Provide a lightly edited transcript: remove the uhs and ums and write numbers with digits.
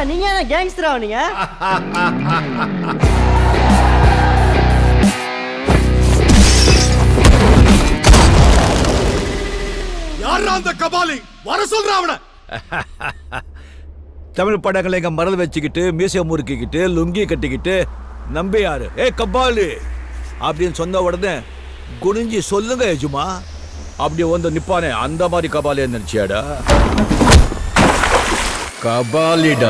நீங்க என்ன கேங்ஸ்டரா நீங்க? யாரா அந்த கபாலி? வர சொல்றா அவன. தமிழ் படங்களை எங்க மரல் வச்சுக்கிட்டு மியூசியம் முறுக்கிக்கிட்டு லுங்கி கட்டிக்கிட்டு நம்பியாரு ஏ கபாலி அப்படின்னு சொன்ன உடனே குனிஞ்சி சொல்லுங்க எஜுமா அப்படி வந்து நிப்பானே அந்த மாதிரி கபாலி நினைச்சியாடா? கபாலிடா.